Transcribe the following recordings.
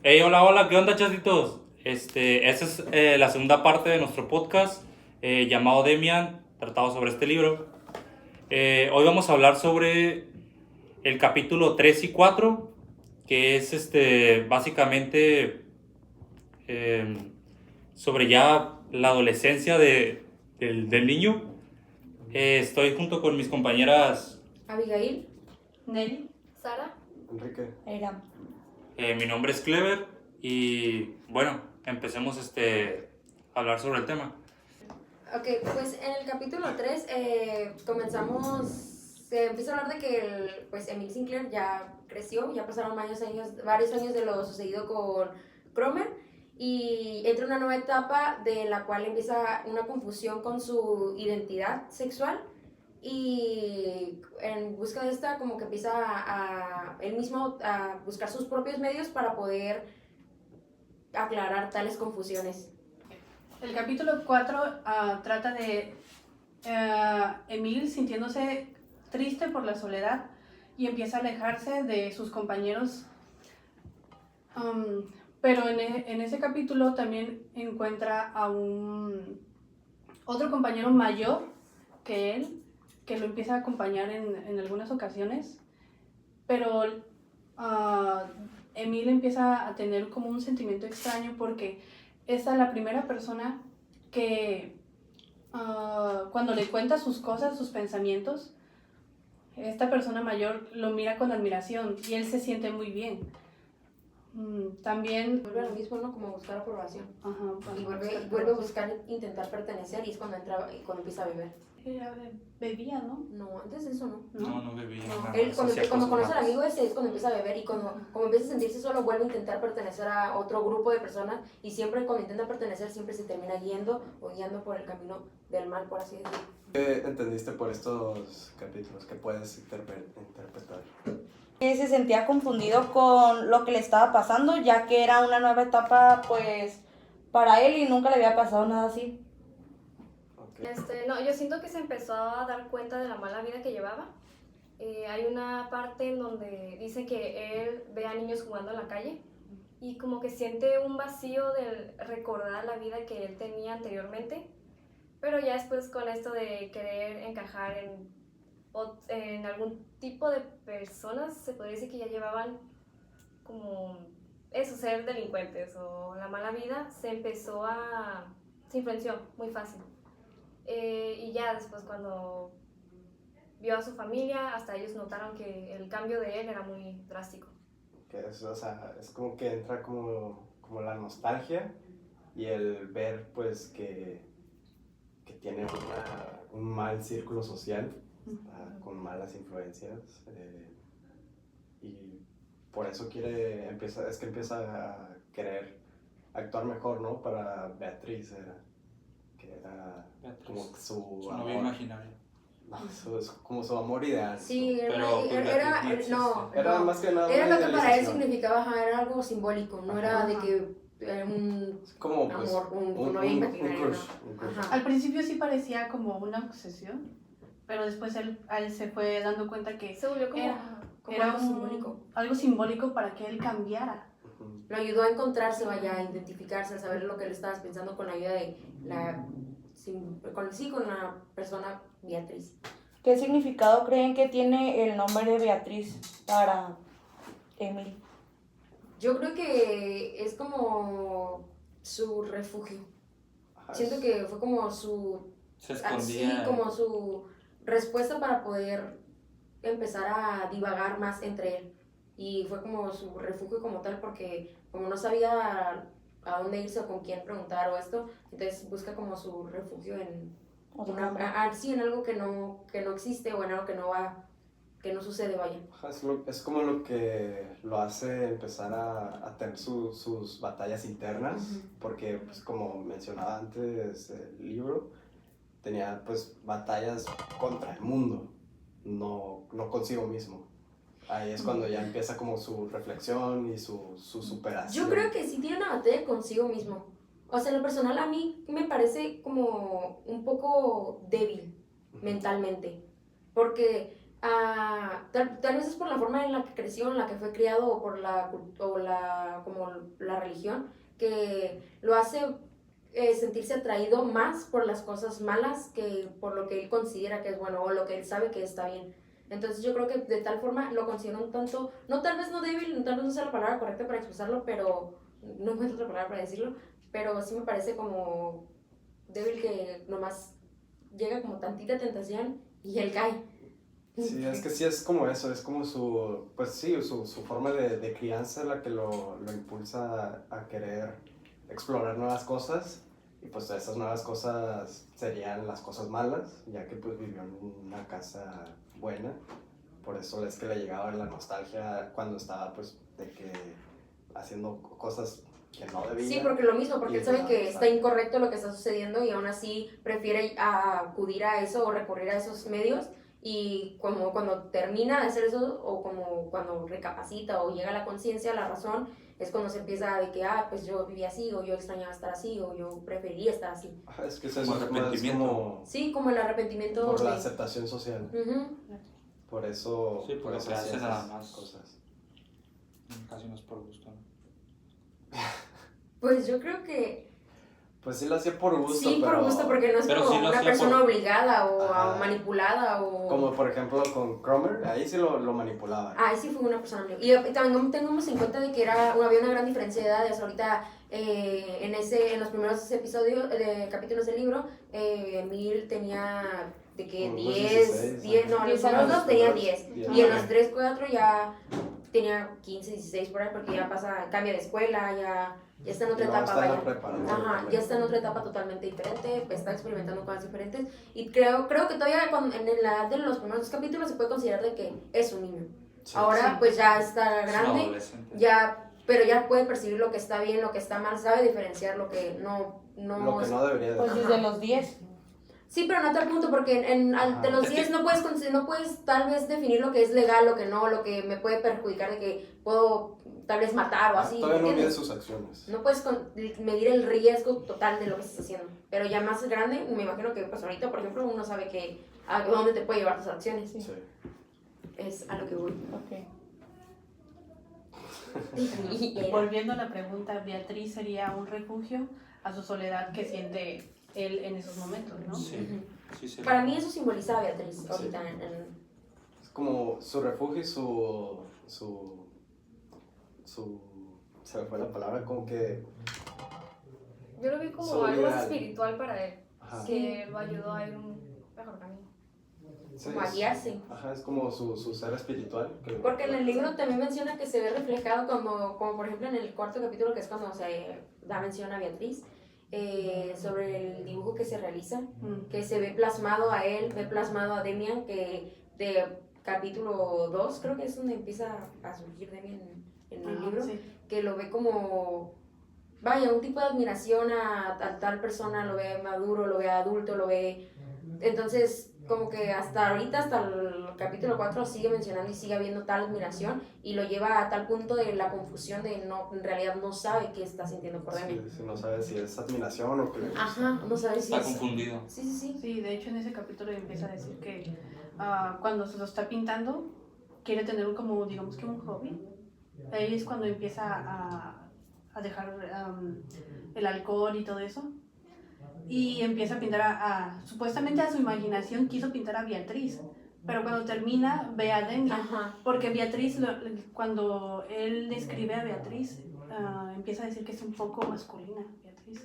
Hey, hola, hola, ¿qué onda, chatitos? Esta es la segunda parte de nuestro podcast llamado Demian, tratado sobre este libro. Hoy vamos a hablar sobre el capítulo 3 y 4, que es básicamente eh, sobre ya la adolescencia del niño. Estoy junto con mis compañeras. Abigail, Nelly. Sara. Enrique. Era. Mi nombre es Clever y bueno, empecemos a hablar sobre el tema. Ok, pues en el capítulo 3 comenzamos, se empieza a hablar de que pues Emil Sinclair ya creció, ya pasaron varios años de lo sucedido con Cromer y entra en una nueva etapa de la cual empieza una confusión con su identidad sexual y en busca de esta como que empieza él mismo a buscar sus propios medios para poder aclarar tales confusiones. El capítulo 4 trata de Emil sintiéndose triste por la soledad y empieza a alejarse de sus compañeros. Pero en ese capítulo también encuentra a otro compañero mayor que él, que lo empieza a acompañar en algunas ocasiones. Pero Emil empieza a tener como un sentimiento extraño porque esta es la primera persona que cuando le cuenta sus cosas, sus pensamientos, esta persona mayor lo mira con admiración y él se siente muy bien. También Vuelve a lo mismo, ¿no? Como buscar aprobación. Y buscar vuelve a buscar intentar pertenecer y es cuando empieza a beber. bebía, ¿no? No, antes de eso no. No bebía. No. Él cuando hacía conoce cosas al malas. amigo ese es cuando empieza a beber y como empieza a sentirse solo vuelve a intentar pertenecer a otro grupo de personas y siempre cuando intenta pertenecer siempre se termina guiando por el camino del mal, por así decirlo. ¿Qué entendiste por estos capítulos que puedes interpretar? Se sentía confundido con lo que le estaba pasando, ya que era una nueva etapa, pues, para él y nunca le había pasado nada así. Okay. No, yo siento que se empezó a dar cuenta de la mala vida que llevaba. Hay una parte en donde dice que él ve a niños jugando en la calle y como que siente un vacío del recordar la vida que él tenía anteriormente, pero ya después con esto de querer encajar en algún tipo de personas, se podría decir que ya llevaban como eso, ser delincuentes o la mala vida, se influenció muy fácil. Y ya después cuando vio a su familia, hasta ellos notaron que el cambio de él era muy drástico. Que es, o sea, es como que entra como la nostalgia y el ver pues que tiene un mal círculo social, con malas influencias y por eso empieza a querer actuar mejor, ¿no? Para Beatriz que era Beatriz, como su su novia amor. imaginaria. No, eso es como su amor ideal. Sí, Pero, pues, Era más que nada era una lo que para él idealización. significaba, era algo simbólico, no era de que un Como pues amor, un novia un imaginaria, crush, ¿no? un crush. Ajá. Al principio sí parecía como una obsesión, pero después él se fue dando cuenta que Se volvió como era algo simbólico. algo simbólico para que él cambiara. Ujú. Lo ayudó a encontrarse, vaya, a identificarse, a saber lo que le estabas pensando con la ayuda de con la persona Beatriz. ¿Qué significado creen que tiene el nombre de Beatriz para Emil? Yo creo que es como su refugio. Ajá, Siento que fue como Se así escondía. como su respuesta para poder empezar a divagar más entre él. Y fue como su refugio como tal, porque como no sabía a dónde irse o con quién preguntar o esto, entonces busca como su refugio en, Otro una, nombre. sí, en algo que no existe o en algo que no sucede, vaya. Ajá, es como lo que lo hace empezar a tener sus batallas internas, porque pues como mencionaba antes el libro, tenía pues batallas contra el mundo, no consigo mismo. Ahí es cuando ya empieza como su reflexión y su superación. Yo creo que sí tiene una batalla consigo mismo. O sea, en lo personal a mí me parece como un poco débil mentalmente. Porque tal vez es por la forma en la que creció, en la que fue criado o por como la religión, que lo hace sentirse atraído más por las cosas malas que por lo que él considera que es bueno o lo que él sabe que está bien. Entonces yo creo que de tal forma lo considero un tanto, tal vez no débil, tal vez no sea la palabra correcta para expresarlo, pero no encuentro otra palabra para decirlo, pero sí me parece como débil que nomás llega como tantita tentación y él cae. Sí, es que sí es como eso, es como pues sí, su forma de crianza la que lo impulsa a querer explorar nuevas cosas, y pues esas nuevas cosas serían las cosas malas, ya que pues vivió en una casa buena. Por eso es que le llegaba la nostalgia cuando estaba pues de que haciendo cosas que no debía. Sí, porque lo mismo, porque Y él sabe que está está incorrecto lo que está sucediendo y aún así prefiere acudir a eso o recurrir a esos medios, y como cuando termina de hacer eso o como cuando recapacita o llega a la conciencia, la razón, es cuando se empieza de que, pues yo vivía así, o yo extrañaba estar así, o yo preferiría estar así. Ajá, es que eso Como es arrepentimiento. como Sí, como el arrepentimiento. por la de- aceptación social. Ujú. Por eso, Sí, por por lo eso que hacía hace nada esas más. cosas. Casi no es por gusto, ¿no? Pues yo creo que Pues sí lo hacía por gusto, sí, pero por gusto, porque no es pero como sí lo una hacía persona por- obligada o Ajá. manipulada o... como por ejemplo con Cromer, ahí sí lo manipulaba. Ahí sí fue una persona obligada. Y también tengamos en cuenta de que había una gran diferencia de edades. Ahorita, en los primeros episodios, capítulos del libro, Emil tenía de que Como unos 10, 10, no, en los 10 primeros años. dos tenía 10. Diez. Y en los 3, 4 ya tenía 15, 16 por ahí, porque ya cambia de escuela, ya está en otra Y luego etapa, está en la vaya. preparatoria Ajá, también. ya está en otra etapa totalmente diferente, pues está experimentando cosas diferentes. Y creo que todavía en la edad de los primeros 2 capítulos se puede considerar de que es un niño. Sí, Ahora sí. pues ya está Es un grande, adolescente. pero ya puede percibir lo que está bien, lo que está mal, sabe diferenciar lo que no lo que no debería de Pues ser. desde los 10. Sí, pero no a tal punto, porque de los 10 no puedes tal vez definir lo que es legal, lo que no, lo que me puede perjudicar, de que puedo tal vez matar o así, Todavía no mide ¿entiendes? sus acciones. No puedes medir el riesgo total de lo que estás haciendo. Pero ya más grande, me imagino que pues ahorita, por ejemplo, uno sabe a dónde te puede llevar tus acciones. Sí. Es a lo que voy. Ok. Volviendo a la pregunta, Beatriz sería un refugio a su soledad que siente él en esos momentos, ¿no? Sí, sí, sí. Para mí eso simboliza a Beatriz ahorita. Es como su refugio y su se me fue la palabra, como que Yo lo vi como Soy algo más ideal. espiritual para él, ajá, que lo ayudó a ir un mejor camino. sí, Como a guiarse. ajá, es como su ser espiritual. Porque en el libro también menciona que se ve reflejado como por ejemplo en el 4.º capítulo, que es cuando se da mención a Beatriz, sobre el dibujo que se realiza, que se ve plasmado a él, ve plasmado a Demian, que de capítulo 2 creo que es donde empieza a surgir Demian en el Ajá, libro, sí. que lo ve como, vaya, un tipo de admiración a tal persona, lo ve maduro, lo ve adulto, lo ve... Entonces, como que hasta ahorita, hasta el capítulo 4, sigue mencionando y sigue habiendo tal admiración, y lo lleva a tal punto de la confusión de en realidad no sabe qué está sintiendo por Demian. Sí, no sabe si es admiración o qué le gusta. Ajá, no sabe si Está es... confundido. Sí, sí, sí. Sí, de hecho en ese capítulo empieza a decir que cuando se lo está pintando, quiere tener como, digamos que un hobby. Ahí es cuando empieza a dejar el alcohol y todo eso. Y empieza a pintar supuestamente a su imaginación quiso pintar a Beatriz. Pero cuando termina ve a Demian. Ajá. Porque Beatriz, cuando él describe a Beatriz, empieza a decir que es un poco masculina, Beatriz.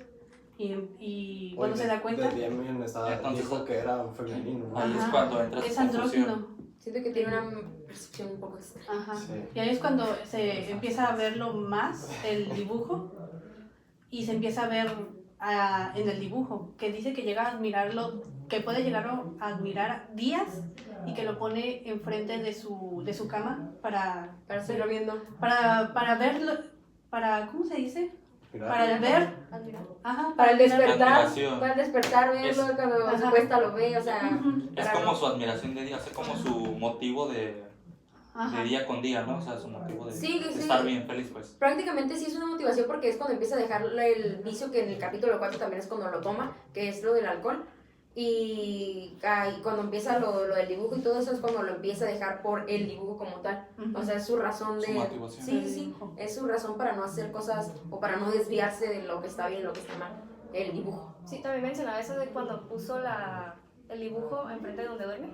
Y cuando Oye, se da cuenta, de Demian Entonces- dijo que era un femenino, ¿no? Ahí es Ajá, cuando entra su es confusión. andrógino. Siento que tiene una percepción un poco extraña. Ajá. Sí. Y ahí es cuando se empieza a verlo más el dibujo y se empieza a ver en el dibujo, que dice que llega a admirarlo, que puede llegar a admirar días y que lo pone enfrente de su cama para Seguirlo viendo. verlo, ¿cómo se dice? Mira, Para ver, Admirar. ajá, Para el admirar. despertar, Admiración. para el despertar, verlo, Es- cuando se Ajá. acuesta lo ve, o sea... Ujú. Es para- como su admiración de día, es como su motivo de Ajá. día con día, ¿no? O sea, su motivo de, Sí, de sí. estar bien, feliz, pues. Prácticamente sí es una motivación, porque es cuando empieza a dejar el vicio, que en el capítulo 4 también es cuando lo toma, que es lo del alcohol. Y cuando empieza lo del dibujo y todo eso es cuando lo empieza a dejar por el dibujo como tal. O sea, es su razón de... Su motivación. Sí, es su razón para no hacer cosas o para no desviarse de lo que está bien y lo que está mal. El dibujo. Sí, también mencionaba eso de cuando puso el dibujo enfrente de donde duerme.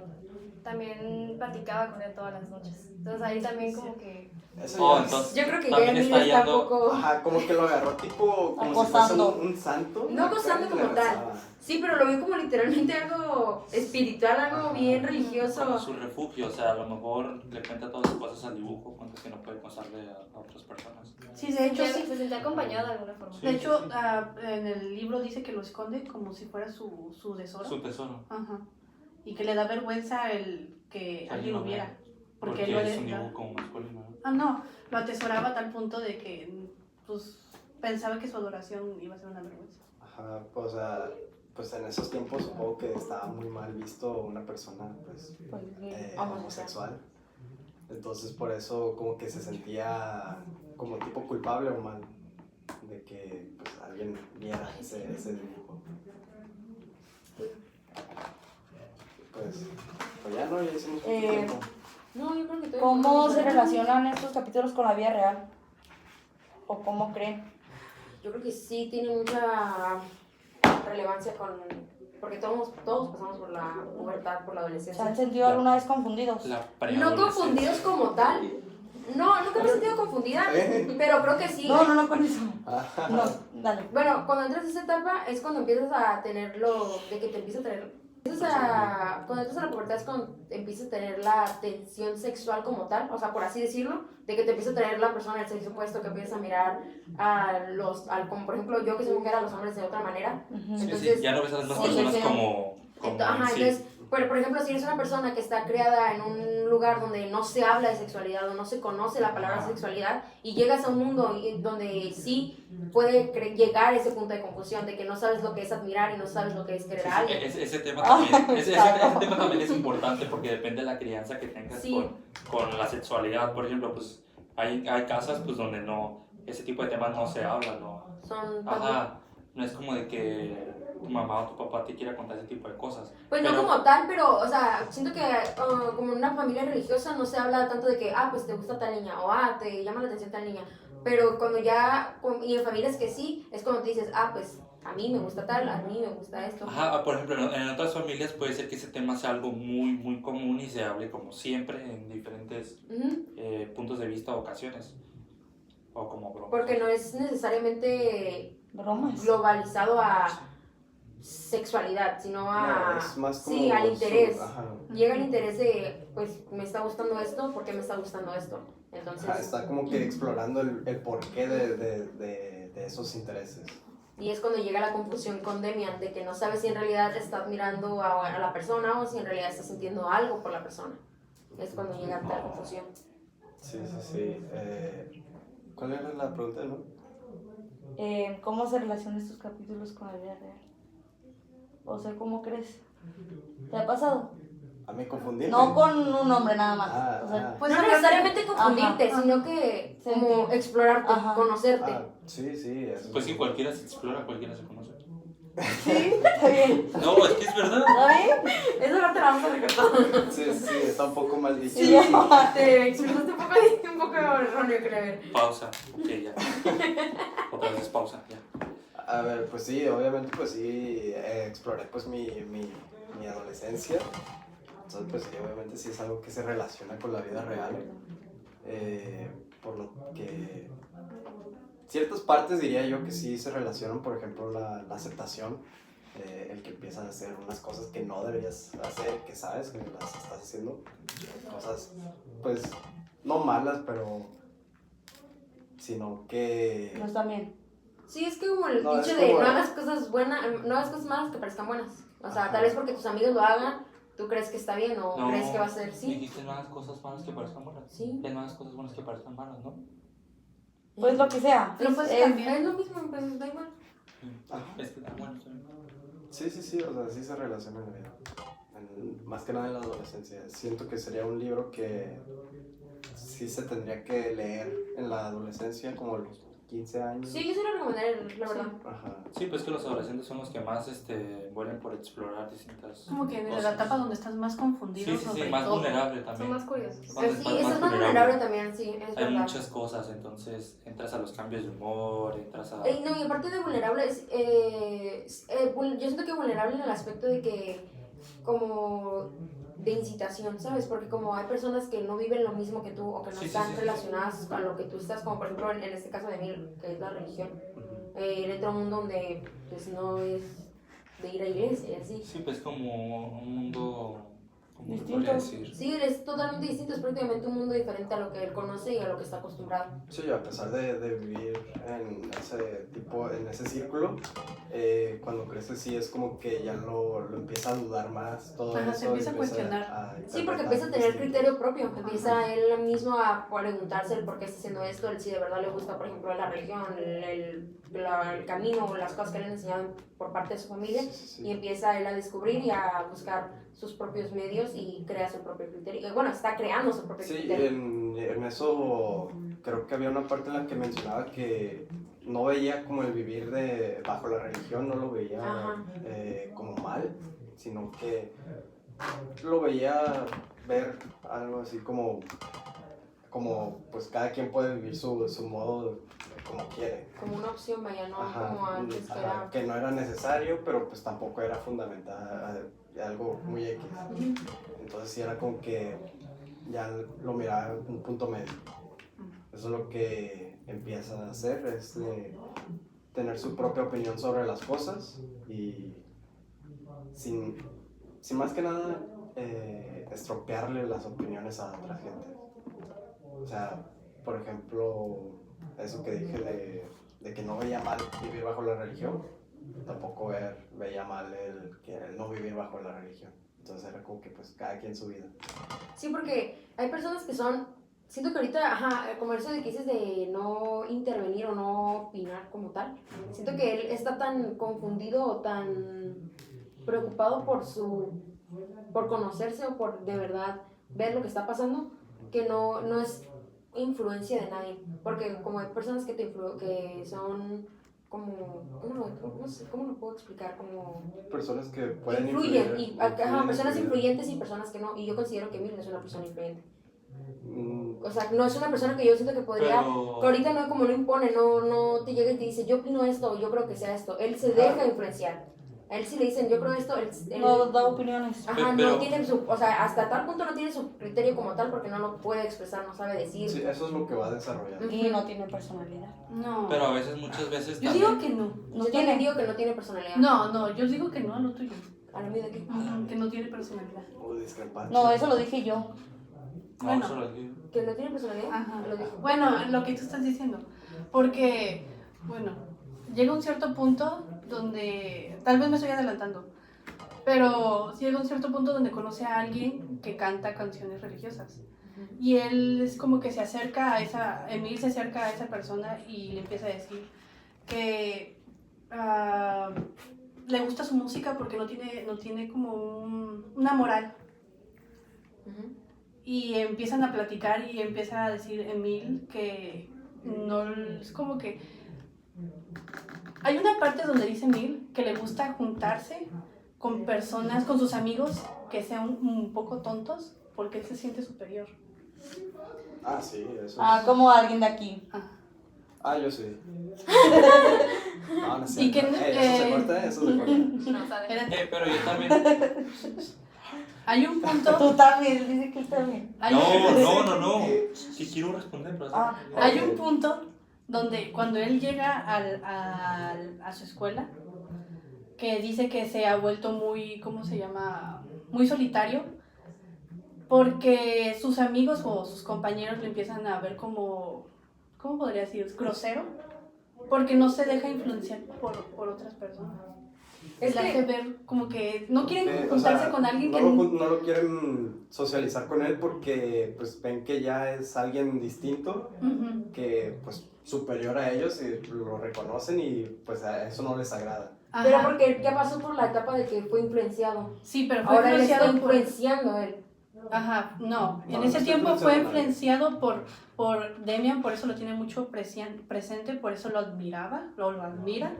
También platicaba con él todas las noches. Entonces ahí también como que... Eso ya entonces Yo creo que ya también Emilio está está un yendo- poco... Ajá, como que lo agarró tipo como si fuese Acosando. un santo. No acá, acosando y como le tal. rezaba. Sí, pero lo veo como literalmente algo espiritual, algo bien Como religioso. su refugio, o sea, a lo mejor le cuenta todas sus cosas al dibujo, cuentas que no puede contarle a otras personas. Sí, de hecho, se sí. se sentía acompañado de alguna forma. Sí. De hecho, en el libro dice que lo esconde como si fuera su tesoro. Su tesoro. Ajá. Y que le da vergüenza el que alguien lo viera. Porque él lo es un da- dibujo como masculino, ¿no? Ah, no, lo atesoraba a tal punto de que pues pensaba que su adoración iba a ser una vergüenza. Ajá, o sea, pues en esos tiempos supongo que estaba muy mal visto una persona pues Pues, homosexual. Entonces por eso como que se sentía como tipo culpable o mal de que pues alguien viera ese dibujo. Pues ya no, ya hicimos mucho tiempo. No, yo creo que todavía ¿Cómo podemos se hablar. relacionan estos capítulos con la vida real? ¿O cómo creen? Yo creo que sí tiene mucha relevancia con... Porque todos pasamos por la pubertad, por la ¿Se adolescencia. han sentido alguna vez confundidos? La No preadolescencia. confundidos como tal. No, nunca me he sentido confundida, pero creo que sí. No, con eso. Ajá. No, dale. Bueno, cuando entras a esa etapa es cuando empiezas a tenerlo, de que te empieza a tener... Cuando entras a la pubertad es cuando empiezas a tener la tensión sexual como tal, o sea, por así decirlo, de que te empieza a tener la persona del sexo opuesto, que empiezas a mirar como por ejemplo yo que soy mujer, a los hombres de otra manera. Ujú. Sí, Entonces, ya no ves a las sí, personas sí. como Ajá, en sí. entonces, por ejemplo, si eres una persona que está criada en un lugar donde no se habla de sexualidad o no se conoce la palabra sexualidad y llegas a un mundo donde sí puede llegar a ese punto de confusión, de que no sabes lo que es admirar y no sabes lo que es querer a alguien. Ese tema Ah, también, ese claro. tema también es importante porque depende de la crianza que tengas Sí. con la sexualidad. Por ejemplo, pues hay casas pues donde no, ese tipo de temas no se hablan, ¿no? Son Ajá, no es como de que tu mamá o tu papá te quiera contar ese tipo de cosas. Pues Pero- no como tal, pero, o sea, siento que como en una familia religiosa no se habla tanto de que, pues te gusta tal niña, o te llama la atención tal niña. Pero cuando y en familias que sí, es cuando te dices, pues a mí me gusta tal, a mí me gusta esto. Ajá, por ejemplo, en otras familias puede ser que ese tema sea algo muy, muy común y se hable como siempre en diferentes Ujú. puntos de vista o ocasiones. O como bromas. Porque no es necesariamente Bromas. globalizado a sexualidad, sino a... No, es más como sí, al interés. ajá. Llega el interés de, pues, me está gustando esto, ¿por qué me está gustando esto? Entonces... Ajá, está como que explorando el porqué de esos intereses. Y es cuando llega la confusión con Demian, de que no sabe si en realidad está admirando a la persona o si en realidad está sintiendo algo por la persona. Es cuando llega tal confusión. Sí. ¿Cuál era la pregunta, no? ¿Cómo se relacionan estos capítulos con la vida real? O sea, ¿cómo crees? ¿Te ha pasado? A mí confundirme. No con un hombre nada más. Ah, O sea, ah. Pues no necesariamente confundirte, Ajá. sino que como Sentir. explorarte, Ajá. conocerte. Sí, eso. Pues sí, cualquiera se explora, cualquiera se conoce. sí, está bien. No, es que es verdad. ¿Está bien? Esa parte la vamos a recortar. Sí, está un poco mal dicho. Sí. Te expresaste un poco erróneo, creo. Pausa. Ok, ya. Otra vez pausa, ya. A ver, pues sí, obviamente, pues sí, exploré pues mi adolescencia. Entonces, pues sí, obviamente sí es algo que se relaciona con la vida real. Por lo que ciertas partes diría yo que sí se relacionan, por ejemplo, la aceptación, el que empiezas a hacer unas cosas que no deberías hacer, que sabes que las estás haciendo, cosas pues no malas, pero sino que... No está bien. Sí, es que como el No, dicho es de como- no hagas cosas buenas, no hagas cosas malas que parezcan buenas. O sea, Ajá. tal vez porque tus amigos lo hagan, tú crees que está bien o No, crees que va a ser sí. Dijiste no hagas cosas malas que parezcan buenas. Sí. No hagas cosas buenas que parezcan malas, ¿no? Pues lo que sea. Pero pues Es- también- Es lo mismo, pues da igual. Ajá. Es que, bueno, está bien. Sí, o sea, sí se relaciona en la vida. Más que nada en la adolescencia. Siento que sería un libro que sí se tendría que leer en la adolescencia, como los 15 años. Sí, yo sí lo recomendaría, la verdad. Ajá. Sí, pues que los adolescentes son los que más vuelven por explorar distintas Como que en la cosas. etapa donde estás más confundido Sí, sí, sobre sí, más todo. vulnerable Son también. más curiosos. Cuando Sí, estás estás más vulnerable también, sí, es Hay verdad. muchas cosas, entonces entras a los cambios de humor, entras a... No, y aparte de vulnerable, yo siento que vulnerable en el aspecto de que, como de incitación, ¿sabes? Porque como hay personas que no viven lo mismo que tú o que no Sí, sí, están sí. relacionadas a lo que tú estás, como por ejemplo en este caso de Emil, que es la religión. Él entra a un mundo donde pues no es de ir a iglesia y así. Sí, pues como un mundo, como se Distinto. podría decir. Sí, es totalmente distinto, es prácticamente un mundo diferente a lo que él conoce y a lo que está acostumbrado. Sí, a pesar de vivir en ese círculo, cuando creces sí es como que ya lo empieza a dudar más, todo Ajá, eso. se empieza a cuestionar. Sí, porque interpretar empieza a tener distinto. criterio propio, empieza él mismo a preguntarse el por qué está haciendo esto, el si de verdad le gusta, por ejemplo, la religión, el camino o las cosas que le han enseñado por parte de su familia, Sí, sí, sí. y empieza él a descubrir y a buscar sus propios medios y crea su propio criterio. Bueno, está creando su propio Sí, criterio. en eso creo que había una parte en la que mencionaba que no veía como el vivir bajo la religión, no lo veía Ajá. como mal, sino que lo veía ver algo así como pues cada quien puede vivir su modo como quiere. Como una opción, vaya, no Ajá, como antes que ajá, era... que no era necesario, pero pues tampoco era fundamental, algo muy X. Entonces sí era como que ya lo miraba en un punto medio. Eso es lo que empieza a hacer, es de tener su propia opinión sobre las cosas y sin más que nada estropearle las opiniones a otra gente. O sea, por ejemplo, eso que dije de que no veía mal vivir bajo la religión, tampoco veía mal el no vivir bajo la religión. Entonces era como que pues cada quien su vida. Sí, porque hay personas que son... Siento que ahorita, como eso de que dices de no intervenir o no opinar como tal, siento que él está tan confundido o tan preocupado por conocerse o por de verdad ver lo que está pasando, que no es influencia de nadie. Porque como hay personas que que son como, ¿cómo lo puedo explicar? Como Personas que pueden influyen, influyen personas en tu vida. influyentes y personas que no, y yo considero que Emil no es una persona influyente. Mm, O sea, no es una persona que yo siento que podría, Pero- que ahorita no, como no impone, no te llega y te dice, yo opino esto, yo creo que sea esto. Él se deja influenciar. A él si le dicen, yo creo esto, él No da opiniones. ajá, Pero- no tiene o sea, hasta tal punto no tiene su criterio como tal porque no lo puede expresar, no sabe decir. sí, eso es lo que va desarrollando. Y no tiene personalidad. No. Pero a veces, muchas veces Yo también... digo que no. Yo también digo que no tiene personalidad. No, yo digo que no a lo tuyo. A lo mío de qué. Que no tiene personalidad. O discrepancia. No, eso lo dije yo. No, Bueno. solo aquí. Que no tiene personalidad. Ajá. Lo dijo. Bueno, lo que tú estás diciendo. Porque, bueno, llega un cierto punto donde, tal vez me estoy adelantando, pero llega un cierto punto donde conoce a alguien que canta canciones religiosas. Y él es como que se acerca a Emil se acerca a esa persona y le empieza a decir que le gusta su música porque no tiene como una moral. Ujú. Y empiezan a platicar y empieza a decir Emil que no es como que hay una parte donde dice Emil que le gusta juntarse con personas, con sus amigos que sean un poco tontos porque él se siente superior. Ah, sí, eso Ah, es. como alguien de aquí. Ah, yo sí. No, no es Y cierto. que, Eso se corta, eso se corta. No, sabe. Espérate, Pero yo también... hay un punto, Tú también, dice que él también. hay, No. Que quiero responder, pero... Ah, hay un punto donde cuando él llega a su escuela, que dice que se ha vuelto muy, ¿cómo se llama? Muy solitario, porque sus amigos o sus compañeros le empiezan a ver como, ¿cómo podría decir? Grosero, porque no se deja influenciar por otras personas. Es Le hace que ver como que no quieren O juntarse sea, con alguien no que... no lo quieren socializar con él porque pues ven que ya es alguien distinto, Ujú. que pues superior a ellos y lo reconocen y pues a eso no les agrada. pero Ajá. porque ya pasó por la etapa de que fue influenciado. Sí, pero fue Ahora él está influenciado por... influenciando él. Ajá, no. En No, ese no tiempo está fue influenciado influenciado por Demian, por eso lo tiene mucho presente, por eso lo admiraba, lo admira.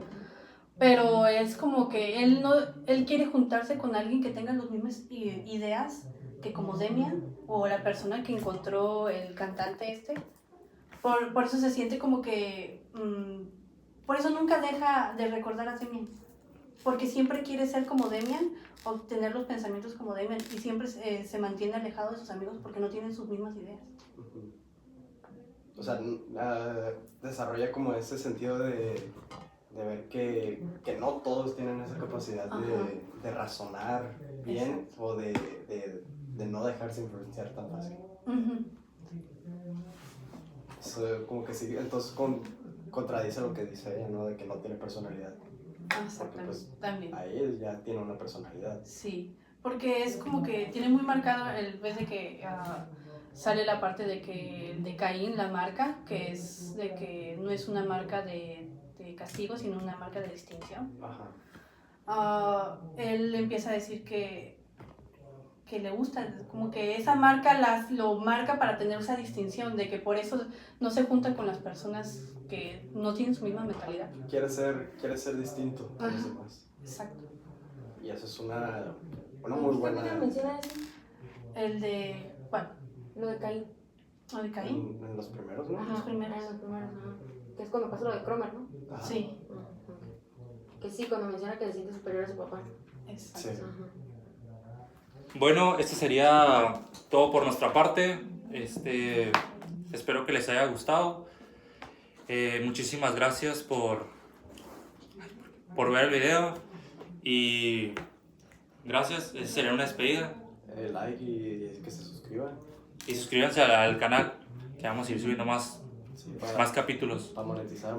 Pero es como que él quiere juntarse con alguien que tenga las mismas ideas que como Demian, o la persona que encontró el cantante este. Por eso se siente como que... por eso nunca deja de recordar a Demian. Porque siempre quiere ser como Demian o tener los pensamientos como Demian. Y siempre se mantiene alejado de sus amigos porque no tienen sus mismas ideas. Ujú. O sea, desarrolla como ese sentido de ver que no todos tienen esa capacidad Ajá. de razonar bien o de no dejarse influenciar tan fácil. Ujú. Eso como que sí, entonces contradice lo que dice ella, ¿no? De que no tiene personalidad. Exactamente, pues, también. Ahí él ya tiene una personalidad. Sí, porque es como que tiene muy marcado el vez de que sale la parte de Caín, la marca, que es de que no es una marca de castigo, sino una marca de distinción. Ajá. Él empieza a decir que le gusta, como que esa marca lo marca para tener esa distinción, de que por eso no se junta con las personas que no tienen su misma mentalidad. Quiere ser distinto a los Ajá. demás. Exacto. Y eso es una muy ¿Qué buena... capítulo menciona eso? El de, ¿cuál? Lo de Caín. ¿El de Caín? En los primeros, ¿no? Ajá, Los primeros. en los primeros, ajá. Que es cuando pasa lo de Cromer, ¿no? Ajá. Sí, Que sí, cuando menciona que se siente superior a su papá. exacto. Sí. Ajá. Bueno, esto sería todo por nuestra parte. Espero que les haya gustado. Muchísimas gracias por ver el video. Y gracias. Esa sería una despedida. Like y que se suscriban. Y suscríbanse al canal, que vamos a ir subiendo más Sí, capítulos. para monetizar.